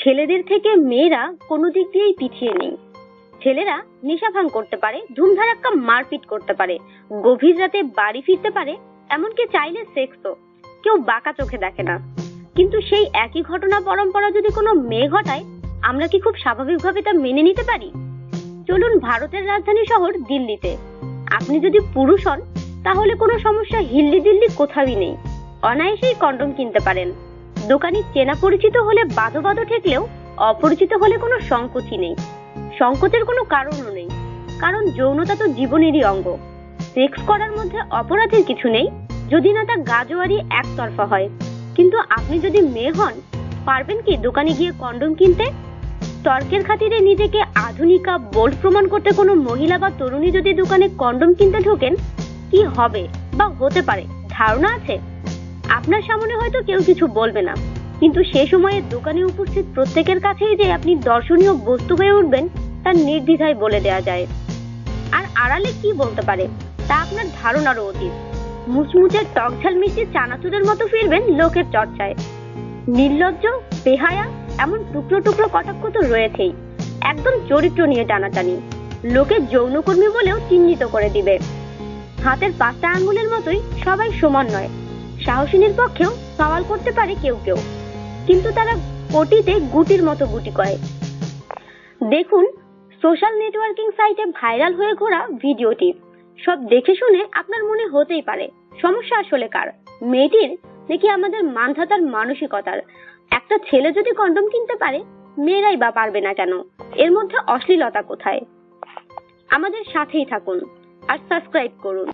ছেলেদের থেকে মেয়েরা কোনো দিক দিয়েই পিছিয়ে নেই। ছেলেরা নেশা ভাঙ করতে পারে, ধুমধারাক্কা মারপিট করতে পারে, গভীর রাতে বাড়ি ফিরতে পারে, এমনকি চাইলে সেক্সও। কেউ বাঁকা চোখে দেখে না। কিন্তু সেই একই ঘটনা পরম্পরা যদি কোনো মেয়ে ঘটায়, আমরা কি খুব স্বাভাবিকভাবে তা মেনে নিতে পারি? চলুন ভারতের রাজধানী শহর দিল্লিতে। আপনি যদি পুরুষ হন তাহলে কোনো সমস্যা হিল্লি দিল্লি কোথাওই নেই। অনায়াসেই কন্ডম কিনতে পারেন। দোকানি চেনা পরিচিত হলে বাঁধো বাঁধো ঠেকলেও অপরিচিত হলে কোনো সংকোচই নেই। সংকোচের কোনো কারণও নেই, কারণ যৌনতা তো জীবনেরই অঙ্গ। সেক্স করার মধ্যে অপরাধের কিছু নেই, যদি না তা গাজোয়ারি একতরফা হয়। কিন্তু আপনি যদি মেয়ে হন, পারবেন কি দোকানে গিয়ে কন্ডম কিনতে? তর্কের খাতিরে নিজেকে আধুনিকা বোল্ড প্রমাণ করতে কোনো মহিলা বা তরুণী যদি দোকানে কন্ডম কিনতে ঢোকেন, কি হবে বা হতে পারে ধারণা আছে? আপনার সামনে হয়তো কেউ কিছু বলবে না, কিন্তু সে সময়ে দোকানে উপস্থিত প্রত্যেকের কাছেই যে আপনি দর্শনীয় বস্তু হয়ে উঠবেন তা নির্দ্বিধায় বলে দেওয়া যায়। আর আড়ালে কি বলতে পারে তা আপনার ধারণারও অতীত। মুচমুচে টকঝাল মিষ্টি চানাচুরের মতো ফিরবেন লোকের চর্চায়। নির্লজ্জ, বেহায়া, এমন টুকরো টুকরো কটাক্ষ তো রয়েছেই। একদম চরিত্র নিয়ে টানাটানি। লোকে যৌনকর্মী বলেও চিহ্নিত করে দিবে। হাতের 5টা আঙ্গুলের মতোই সবাই সমান নয়। সাহসিনীর পক্ষেও সওয়াল করতে পারে কেউ কেউ, কিন্তু তারা কোটিতে গুটির মতো গুটি করে। দেখুন সোশ্যাল নেটওয়ার্কিং সাইটে ভাইরাল হয়ে ঘোরা ভিডিওটি। সব দেখে শুনে আপনার মনে হতেই পারে সমস্যা আসলে কার, মেয়েটির নাকি আমাদের মানধাতার মানসিকতার? একটা ছেলে যদি কন্ডম কিনতে পারে, মেয়েরাই বা পারবে না কেন? এর মধ্যে অশ্লীলতা কোথায়? আমাদের সাথেই থাকুন আর সাবস্ক্রাইব করুন।